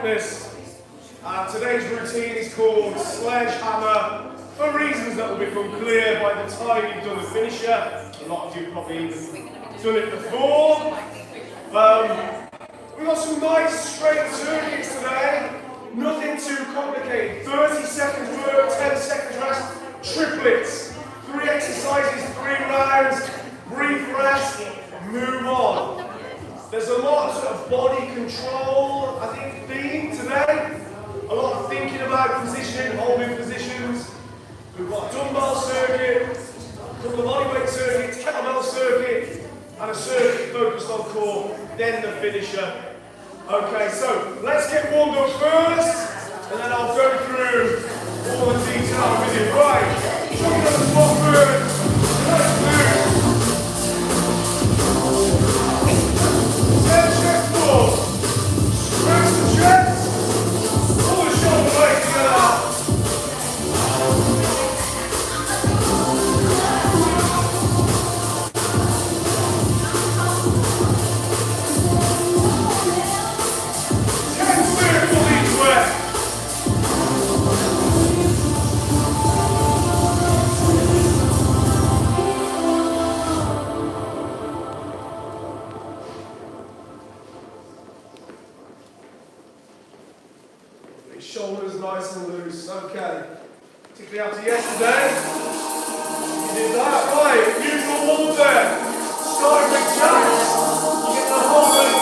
TotalFitness. Today's routine is called Sledgehammer for reasons that will become clear by the time you've done the finisher. A lot of you have probably even done it before. We've got some nice straight circuits today. Nothing too complicated. 30 seconds work, 10 seconds rest. Triplets. 3 exercises, 3 rounds. Brief rest. Move on. There's a lot of sort of body control, I think, theme today. A lot of thinking about position, holding positions. We've got a dumbbell circuit, a couple of bodyweight circuits, kettlebell circuit, and a circuit focused on core, then the finisher. Okay, so let's get warmed up first, and then I'll go through all the detail with you. Right, jumping on the spot first. Let's move. 10 chest pull. Stretch the chest. Pull the shoulder blades together. Shoulders nice and loose, okay. Particularly after yesterday, you did that, right, neutral hold there. Starting with jacks, you get the whole leg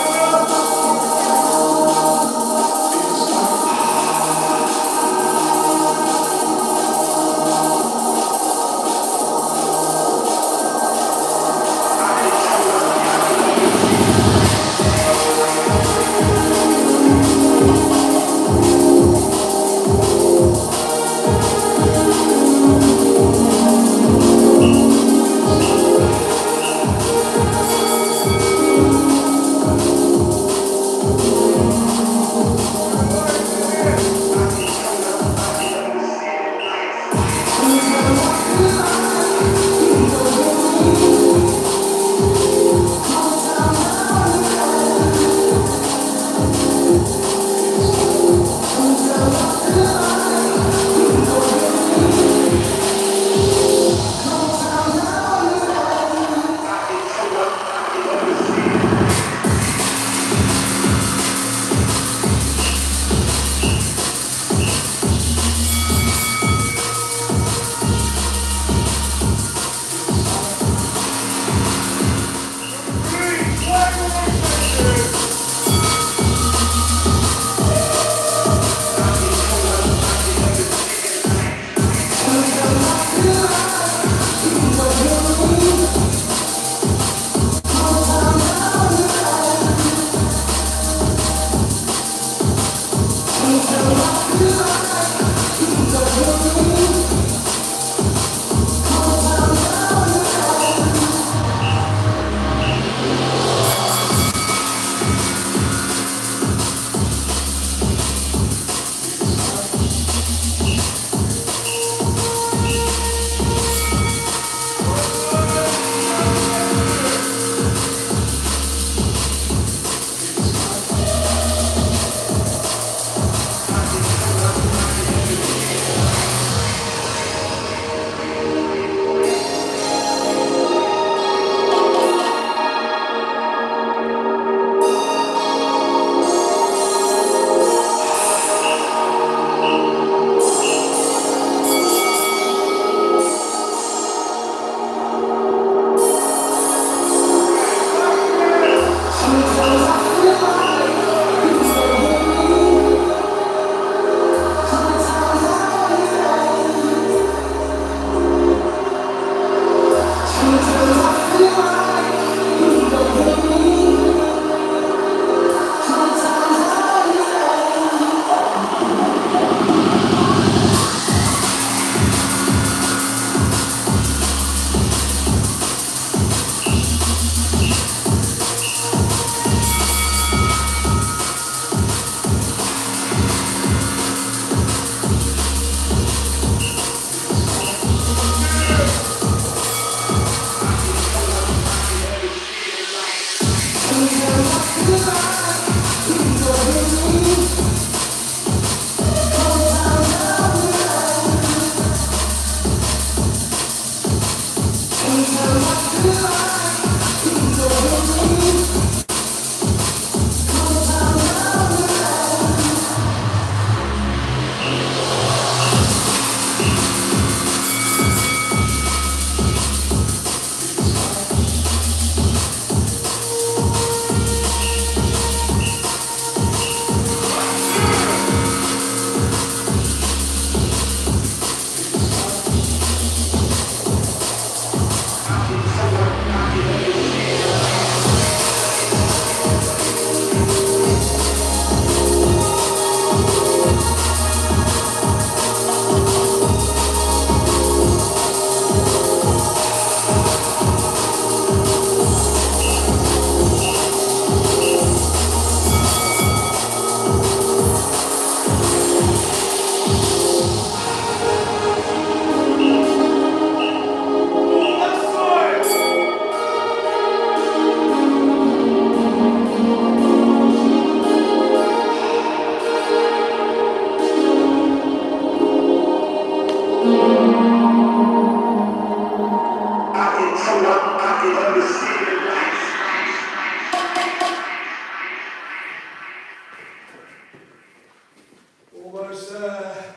Almost there.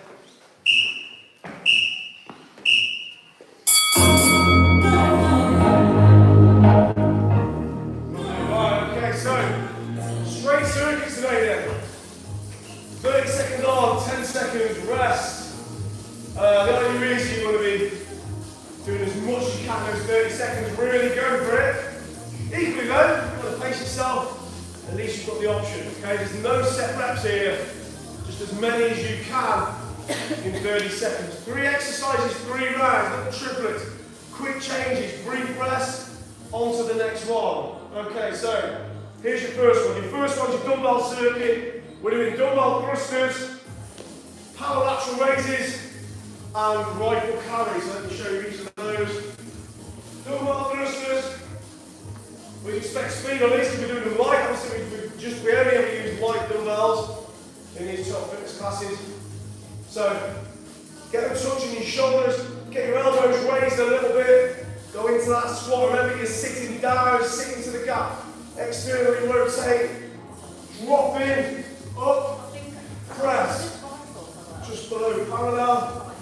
Right, okay, so straight circuits today then. 30 seconds on, 10 seconds rest. The idea is you want to be doing as much as you can in those 30 seconds, really go for it. Equally though, you want to pace yourself, at least you've got the option, okay? There's no set reps here, just as many as you can in 30 seconds. 3 exercises, 3 rounds, little triplets, quick changes, brief rest, on to the next one. Okay, so here's your first one. Your first one's your dumbbell circuit. We're doing dumbbell thrusters, power lateral raises, and rifle carries. So let me show you each of those. Dumbbell thrusters. We expect speed on these because we're doing them light. Obviously, we only ever use light dumbbells in these TotalFitness classes. So get them touching your shoulders, get your elbows raised a little bit. Go into that squat. Remember, you're sitting down, sitting to the gap. Externally rotate, drop in, up, press. Just below parallel.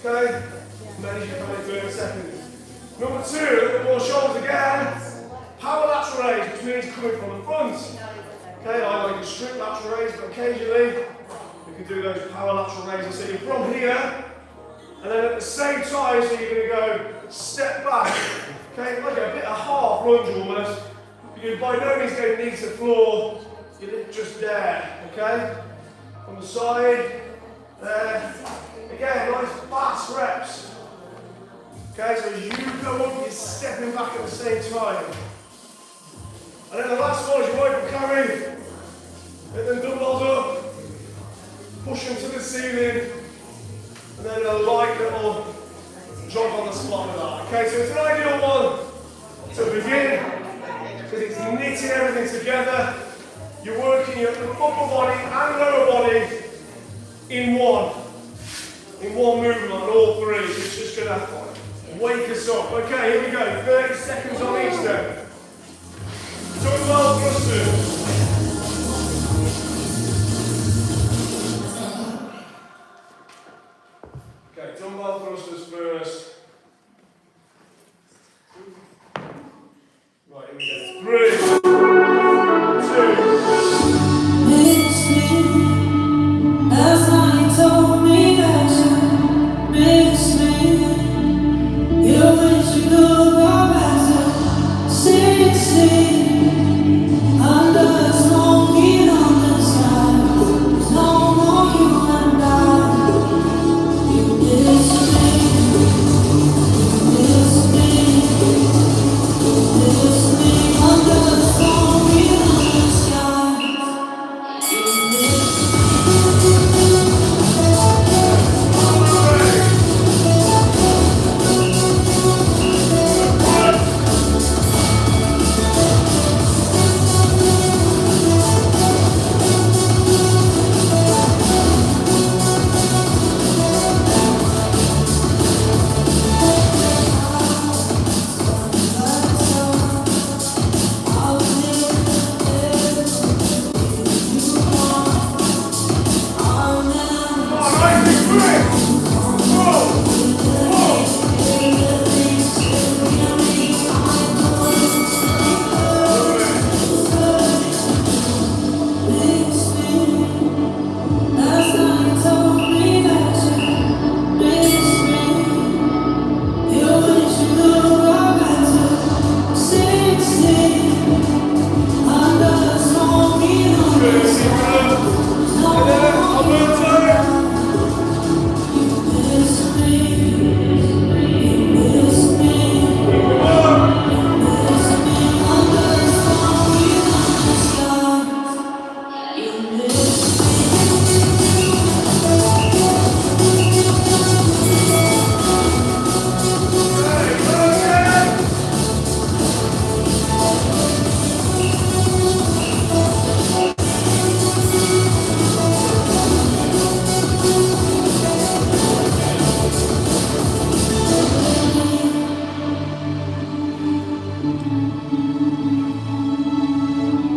Okay? Manage your time in 30 seconds. Number 2, a little more shoulders again. Power lateral raise, which means coming from the front. Okay, I like a strict lateral raise, but occasionally you can do those power lateral raises. So you're from here, and then at the same time, so you're going to go step back. Okay, like a bit of half lunge almost. You by no means go knee to the floor. You lift just there. Okay, on the side, there. Again, nice fast reps. Okay, so as you go up, you're stepping back at the same time. And then the last one is your rifle carry. Hit them dumbbells up, push them to the ceiling, and then a light little jog on the spot with that. Okay, so it's an ideal one to begin, because it's knitting everything together. You're working your upper body and lower body in one movement on all 3. It's just going to wake us up. Okay, here we go. 30 seconds on each then. Dumbbell thrusters. Okay, dumbbell thrusters first. Right, here we go. 3, 2. Last night you told me that you miss me. You wish you could go back to 16. Under the smoking on the sky, there's no more you and I. You miss me, miss me, miss me. Under the smoking on the sky, you miss me.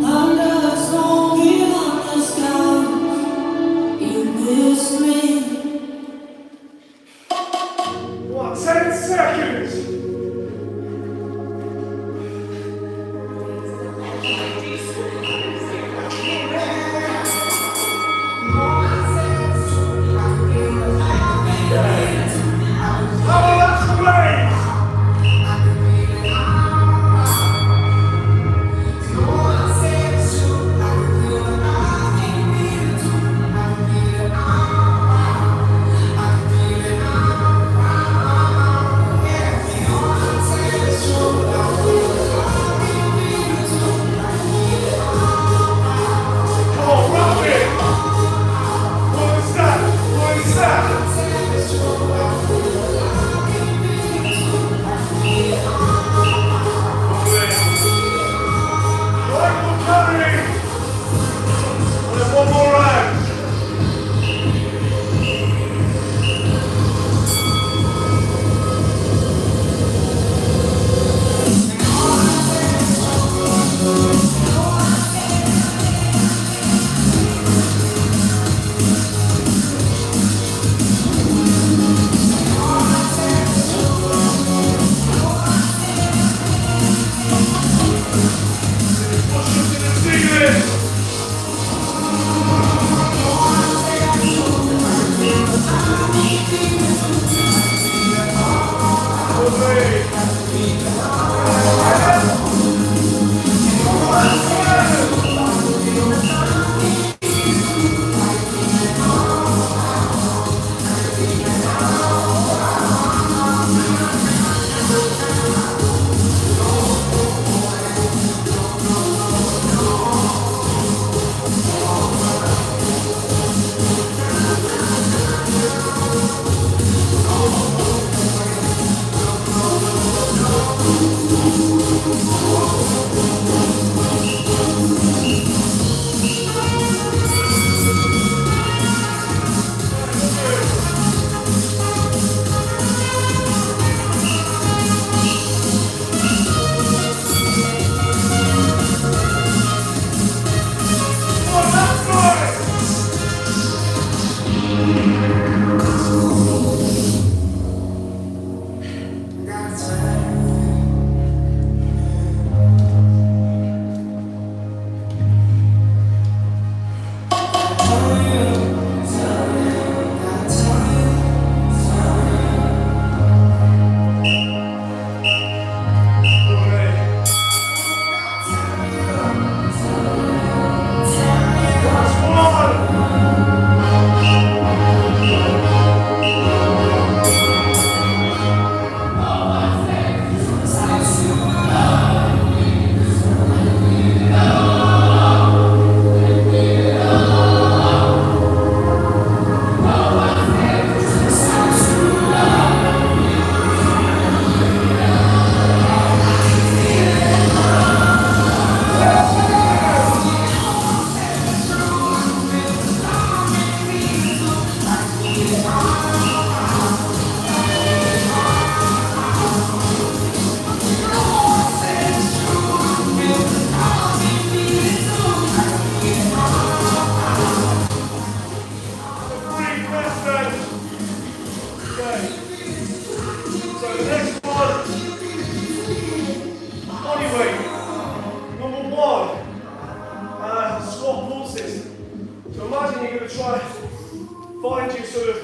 Under the smoking on the sky. Find your sort of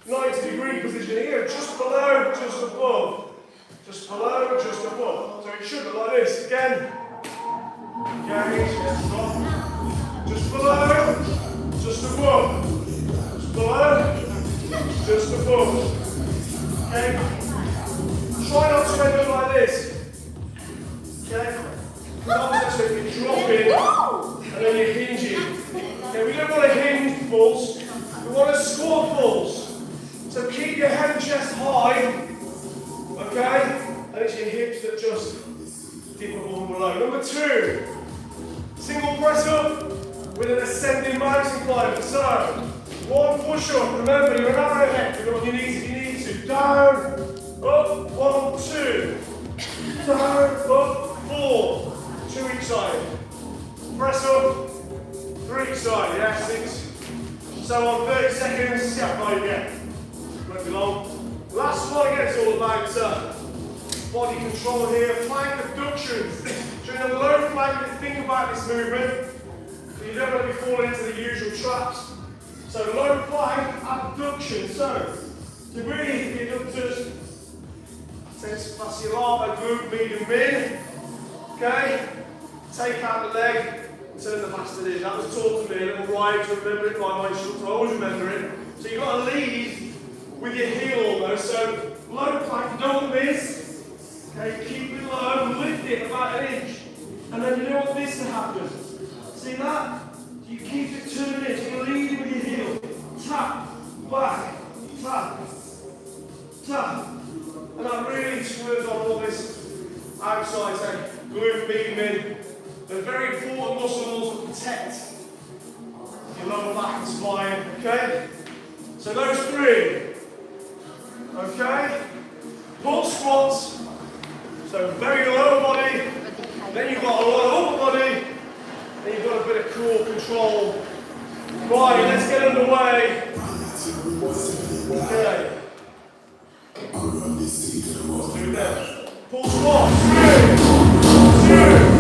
90-degree position here, just below, just above. Just below, just above. So it should look like this. Again. Engage, yes, stop. Just below, just above. Just below, just above. Okay? Try not to end up like this. Okay? Because obviously if you drop in and then you're hinging. Okay, we don't want to hinge pulls. We want to squat pulls. So keep your head and chest high. Okay? And it's your hips that just dip above and below. Number 2, single press up with an ascending mountain climber. So, 1 push up. Remember, you're an arrowhead. You're on your knees if you need to. Down, up, 1, 2. Down, up, 4. 2 each side. Press up, 3 each side. Yeah, 6. So on 30 seconds, see how far you get. Won't be long. Last one again, it's all about body control here. Plank abductions. During a low plank, think about this movement. You don't want to be falling into the usual traps. So low plank abduction. So to really hit the abductors, tense fasciolata, glute, medium, mid. Okay. Take out the leg. Turn the bastard in. That was taught to me, a little ride to remember it by my instructor. I always remember it. So you've got to lead with your heel almost. So low plank, don't miss. Okay, keep it low, lift it about an inch. And then you don't want this to happen. See that? You keep it turning in. So you're leading with your heel. Tap, back, tap, tap. And that really turns on all this outside, say, glute, medium, mid. They're very important muscles to protect your lower back and spine, okay? So those 3, okay? Pull squats, so very lower body, then you've got a lot of upper body, then you've got a bit of core control. Right, let's get underway. Okay. Let's do that. Pull squats, 3, 2,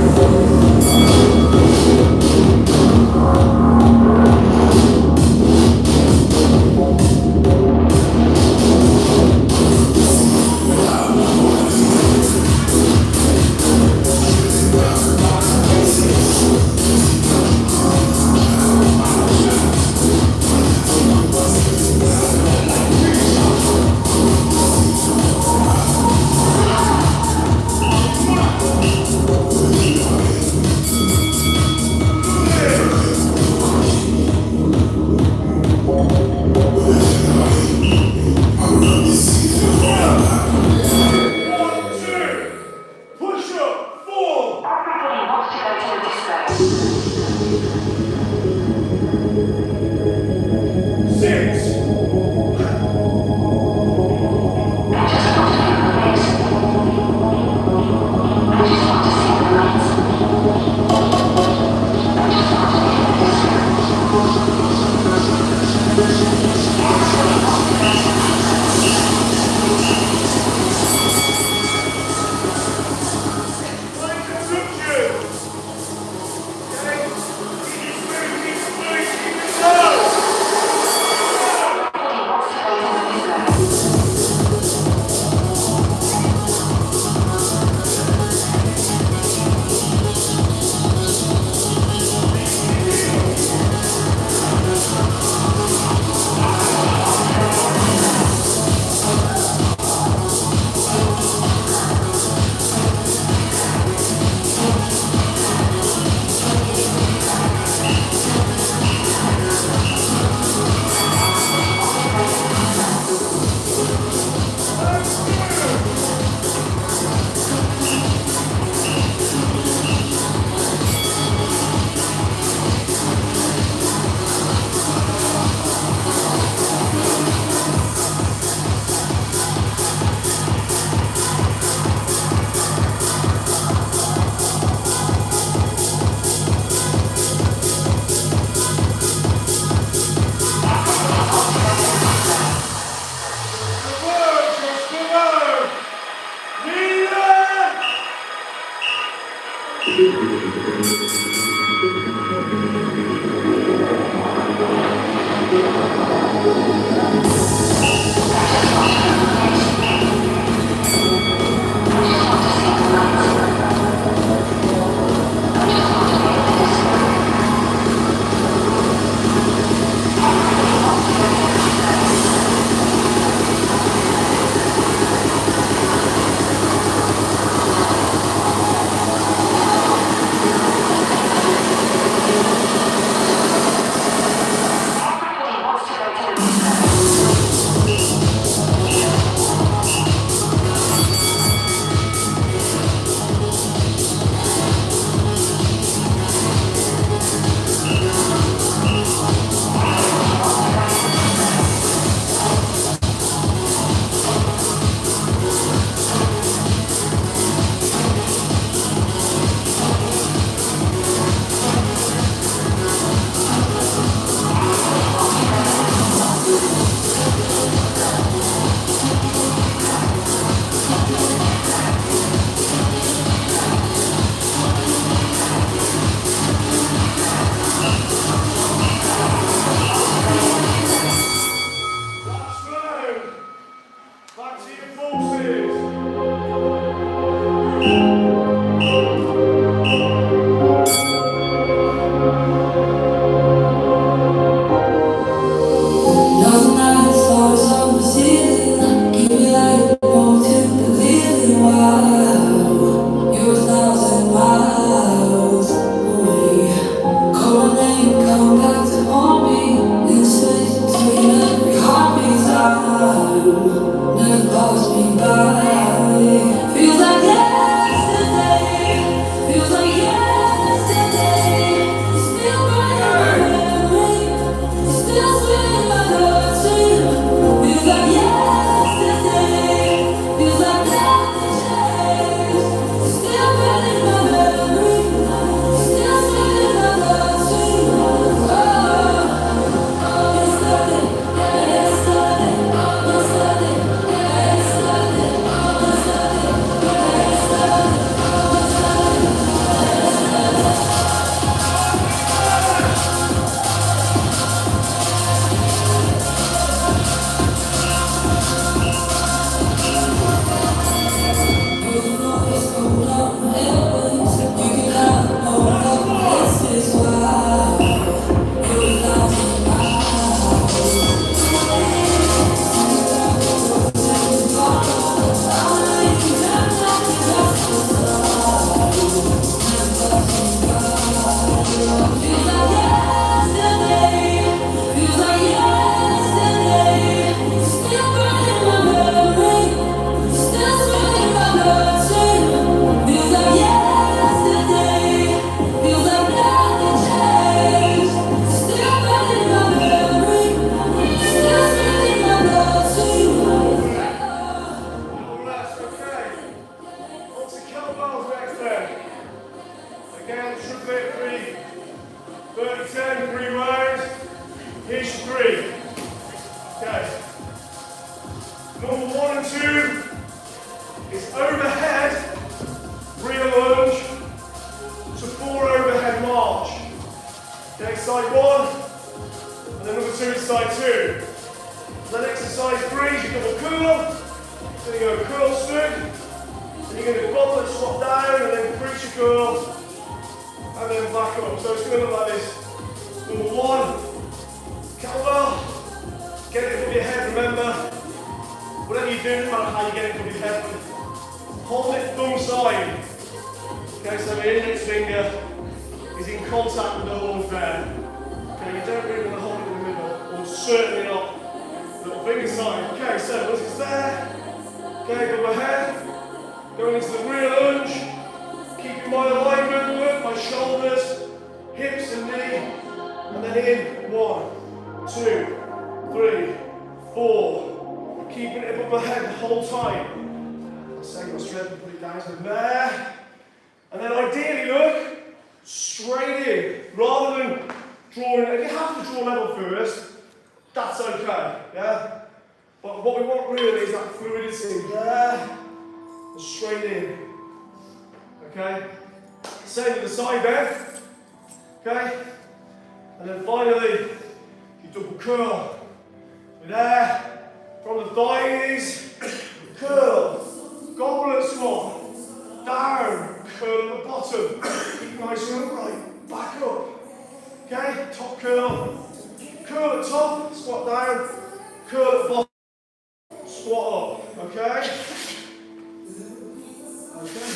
side one, and then number 2 is side 2. Then exercise 3 is your double curl. Then you go curl stood. Then you're going to goblet squat down, and then preacher curl, and then back up. So it's going to look like this. Number 1, kettlebell. Get it above your head, remember. Whatever you do, no matter how you get it above your head, hold it thumb side. Okay, so the index finger is in contact with the whole there. Okay, you don't really want to hold it in the middle, or certainly not little finger side. Okay, so once it's there, okay, go ahead, going into the rear lunge, keeping my alignment, work my shoulders, hips and knee, and then in 1, 2, 3, 4. Keeping it above the head the whole time. Save my strength and put it down to there. And then ideally look straight in, rather than drawing. If you have to draw level first, that's okay, yeah? But what we want really is that fluidity there, and straight in, okay? Same with the side bend, okay? And then finally, you double curl. There, from the thighs, curl, goblet squat, down, curl at the bottom, keep nice and upright, back up, okay, top curl at top, squat down, curl at the bottom, squat up, okay? Okay.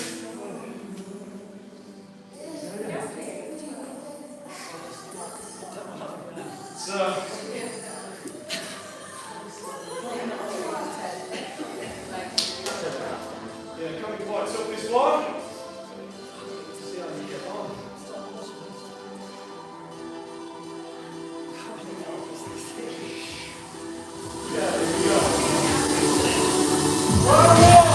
So, yeah, coming quite up this one. See how you get on. Yeah, there we go. One more.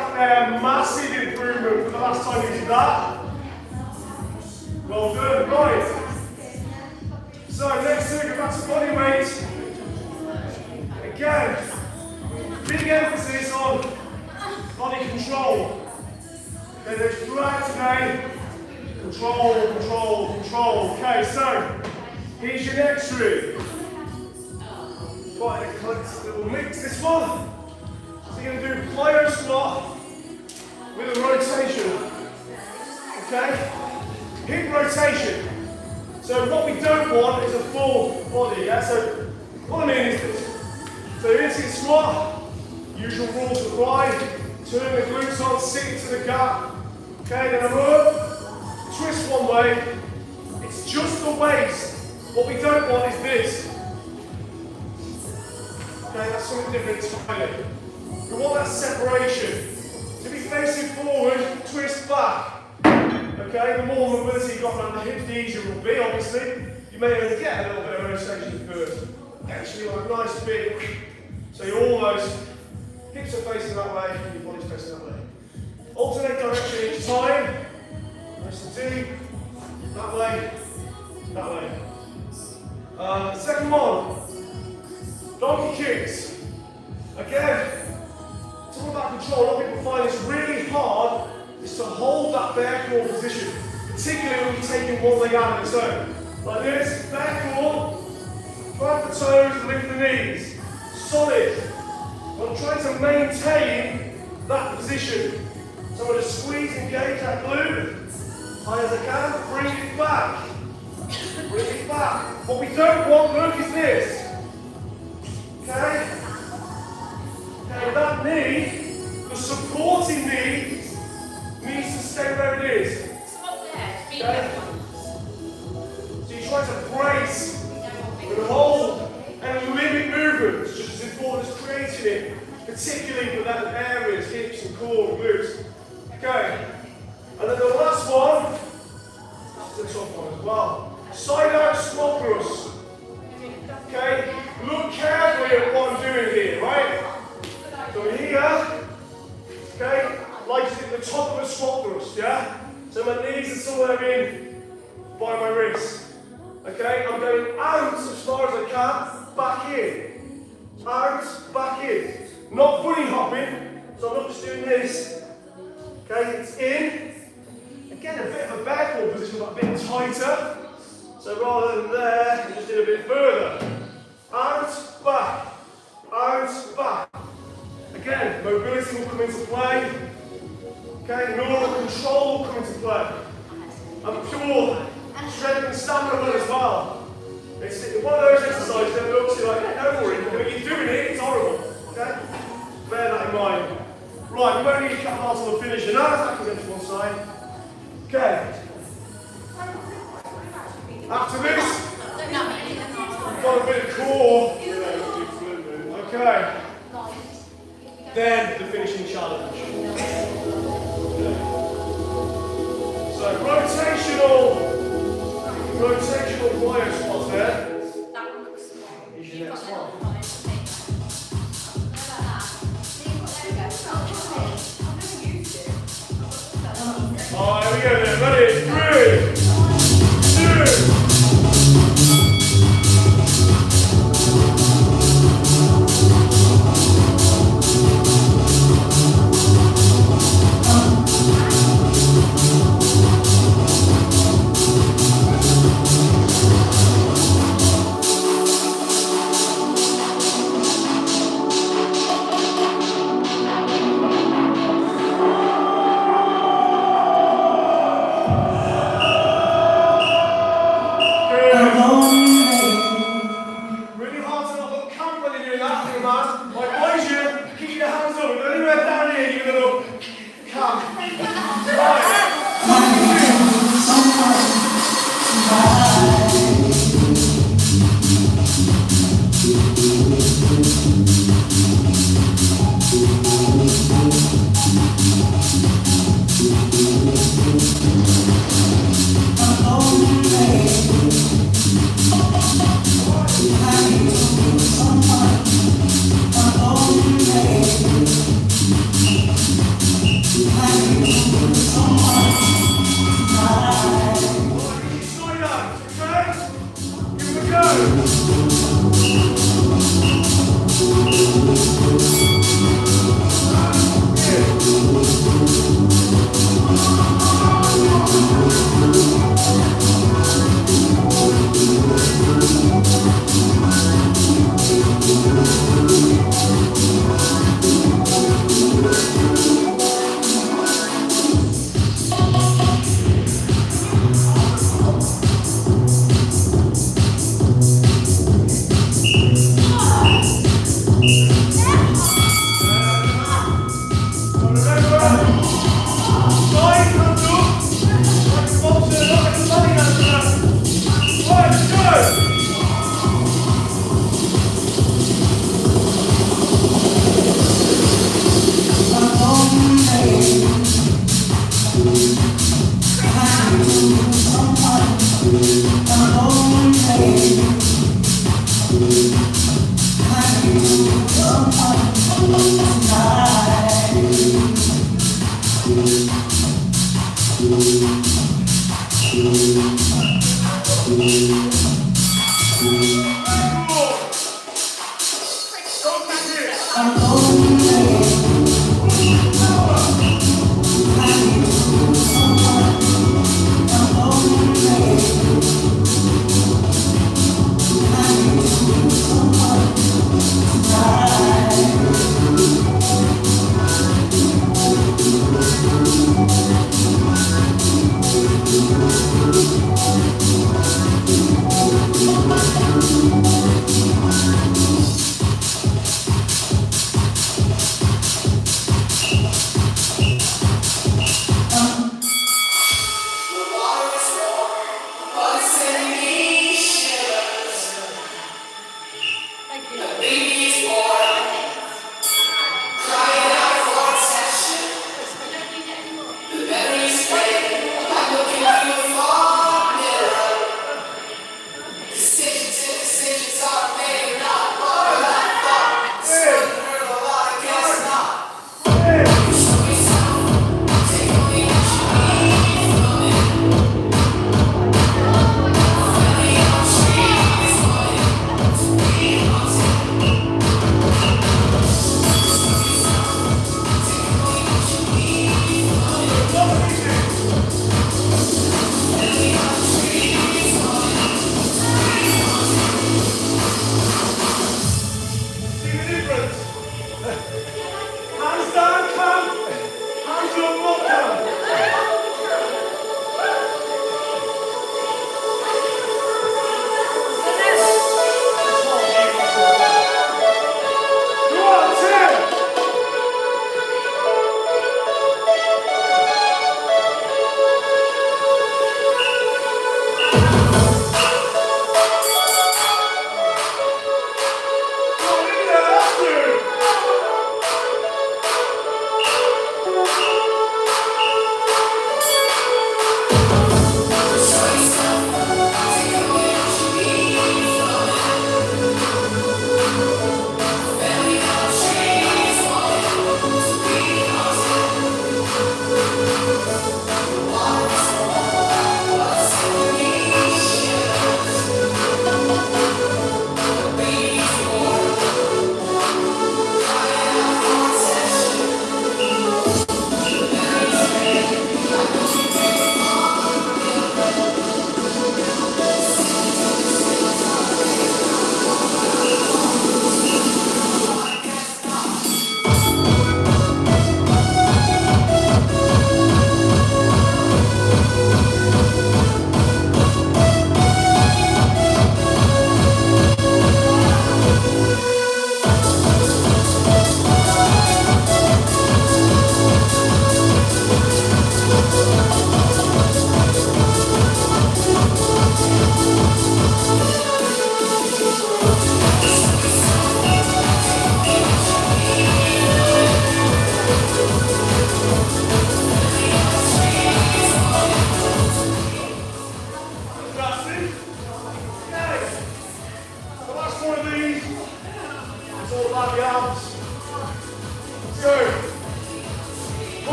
back there, massive improvement from the last time you did that. Well done, right. So next thing, go back to body weight. Again, big emphasis on body control. Okay, there's throughout today. Control, control, control. Okay, so here's your next route. Quite a little mix this one. So you're going to do plyo squat with a rotation. Okay? Hip rotation. So what we don't want is a full body. Yeah? So what I mean is this. So into your squat, usual rules apply. Turn the glutes on, sit to the gap. Okay, then I'm up, twist one way. It's just the waist. What we don't want is this. Okay, that's something different entirely. We want that separation. To be facing forward, twist back. Okay, the more mobility you've got around the hips, the easier it will be, obviously. You may only get a little bit of rotation first. Actually, like a nice big. So you're almost, hips are facing that way, and your body's facing that way. Alternate direction each time. Nice and deep. That way, that way. Second one. Donkey kicks. Again, it's all about control. A lot of people find this really hard is to hold that bear claw position, particularly when you're taking one leg out of its own. Like this, bear claw, grab the toes, lift the knees. Solid. I'm trying to maintain that position. So I'm going to squeeze, engage that glute, high as I can, bring it back. Bring it back. What we don't want, look, is this. Okay? Okay, that knee, the supporting knee, needs to stay where it is. Okay? So you try to brace and hold and limit movements, just as important as creating it, particularly for that areas, hips and core and glutes. Okay, and then the last one, this is a tough one as well. Side out squat thrust. Okay, look carefully at what I'm doing here, right? So here, okay, like at the top of a squat thrust, yeah? So my knees are somewhere in by my wrists. Okay, I'm going out as far as I can, back in. Out, back in. Not bunny hopping, so I'm not just doing this. Okay, it's in. Again, a bit of a back wall position, but a bit tighter. So rather than there, you just did a bit further. Out, back. Out, back. Again, mobility will come into play. Okay, neural control will come into play. And pure strength and stamina as well. It's one of those exercises that looks like, don't worry, you're doing it, it's horrible. Okay? Bear that in mind. Right, we won't need to cut until the finish. And now that can go to one side. Okay. After this, we've got a bit of core. Okay. Then the finishing challenge. So rotational plyo squats there. Here's your next one. Oh, here we go then. Ready? 3, 2.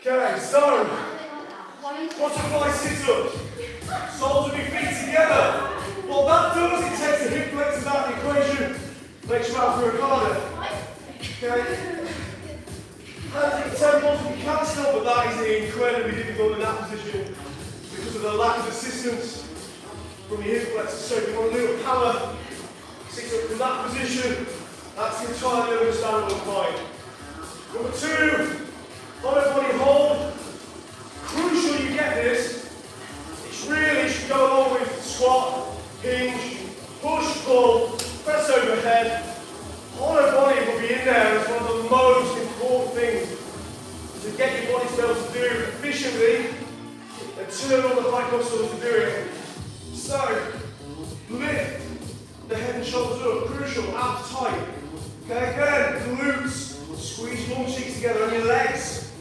Okay, so butterfly sit-ups. Soles of your feet together. What that does, it takes the hip flexors out of the equation. your mouth work harder. Okay? Hands at the temples, you can still, but that is incredibly difficult in that position because of the lack of assistance from your hip flexors. So if you want a little power, sit up from that position, that's entirely understandable and fine. Number 2, hollow body hold. Crucial you get this. It really should go along with squat, hinge, push, pull, press overhead. Hollow body will be in there as one of the most important things to get your body to be able to do efficiently and turn on the back muscles to do it. So, lift the head and shoulders up, crucial, abs tight. Okay, again, glutes, squeeze your cheeks together on your legs.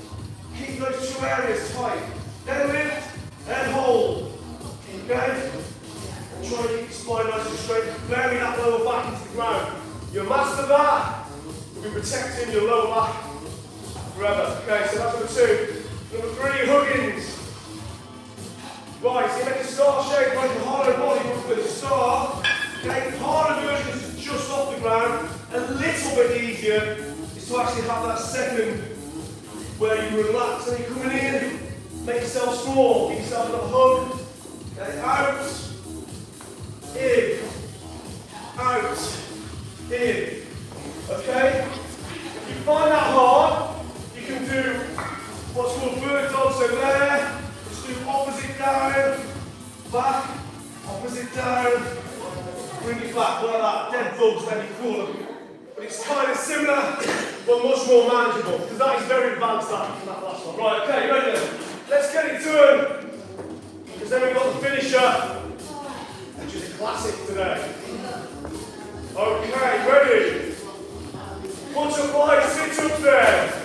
Keep those 2 areas tight. Then lift and hold. Okay? And try to keep your spine nice and straight, bury that lower back into the ground. You'll master that, will be protecting your lower back forever. Okay, so that's number 2. Number 3, huggins. Right, so you make a star shape like a hollow body with a star. Okay, harder version is just off the ground. A little bit easier is to actually have that second where you relax. So you're coming in, make yourself small, give yourself a little hug. Okay, out, in, out, in. Okay? If you find that hard, you can do what's called bird dog. So there, just do opposite down, back, opposite down, bring it back like that. Dead bugs may be cooler. But it's kind of similar, but much more manageable, because that is very advanced that last one. Right, okay, ready then? Let's get it done. Because then we've got the finisher, which is a classic today. Okay, ready? Butterfly sit up there.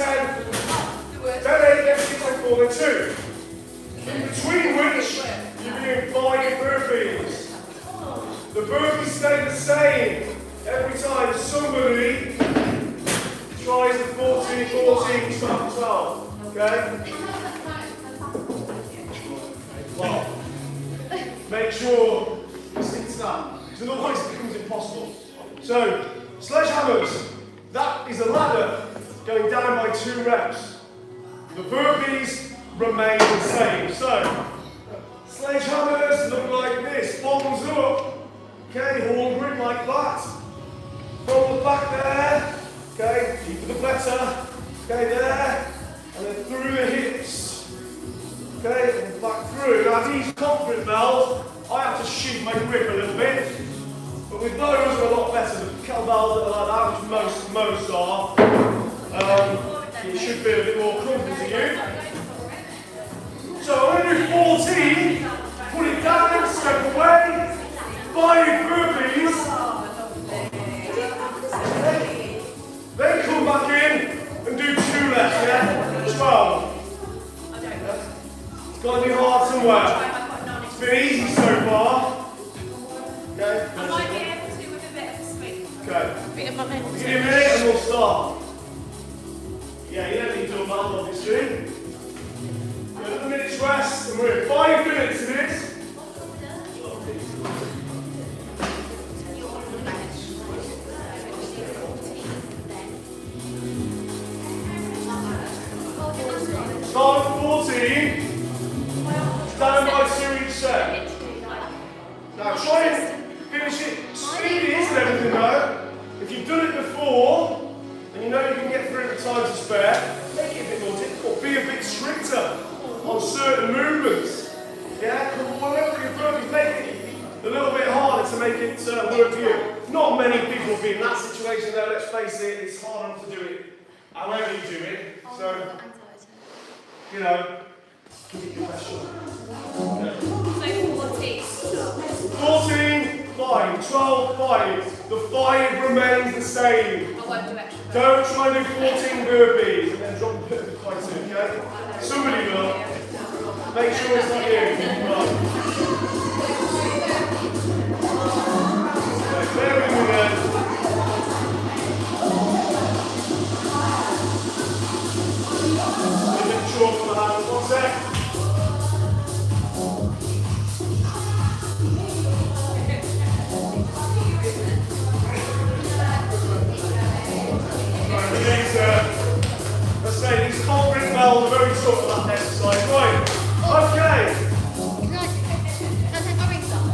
10, then 8, then 6, then 4, then 2. In between which, you're doing 5 burpees. The burpees stay the same every time somebody tries the 14, 14, 12, 12. Okay? Well, make sure you stick to that, because otherwise it becomes impossible. So, sledgehammers, that is a ladder going down by 2 reps. The burpees remain the same. So, sledgehammers look like this, palms up, okay, horn grip like that. From the back there, okay, deeper the better, okay, there, and then through the hips, okay, and back through. Now these comfort bells, I have to shift my grip a little bit, but with those are a lot better. The kettlebells that are like that, which most are, it should feel a bit more comfortable to you. So I'm going to do 14, put it down, step away, 5 burpees, then come back in and do 2 left, yeah? 12. It's got to be hard somewhere. It's been easy so far. Okay? I might be able to with a bit of a swing. Okay. Bit of my mental. Give me a minute and we'll start. Yeah, you don't need to do a belt obviously. Another minute's rest and we're in 5 minutes of this. Start at 14, stand by 2 each set. Now try and finish it. Speed is and everything though. If you've done it before, and you know you can get through it with time to spare, make it a bit more difficult. Be a bit stricter on certain movements. Yeah, whatever your burpees, make it a little bit harder to make it work for you. Not many people will be in that situation though, let's face it, it's hard enough to do it however you do it. So, you know, give it your best shot. Okay. So 14, 5, 12, 5. The 5 remains the same. I won't do extra. Don't try and do 14 burpees and then drop a bit of the quite soon, okay? Somebody will. Make sure it's not you. Right. Okay, bear with me then. A bit short for the hands. 1 sec. Let's say these concrete bells are very short for that exercise. Right, okay. Can I take my rings off?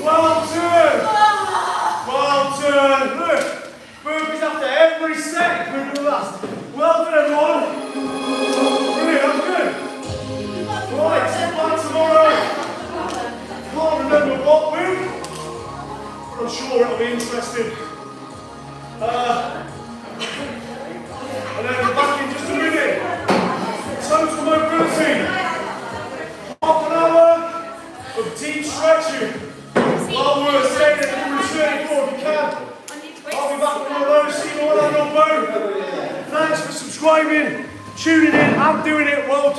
Well done! Well done! Look, burpees after every set, including the last. Well done, everyone! Brilliant, that was good. Right, see you back tomorrow. Can't remember what week, but I'm sure it'll be interesting. And then we're back in just a minute. Total mobility. Half an hour of deep stretching. While we're staying at the returning floor, if you can. I'll be back with one of those. See you all on your phone. Thanks for subscribing, tuning in, and doing it. Well done.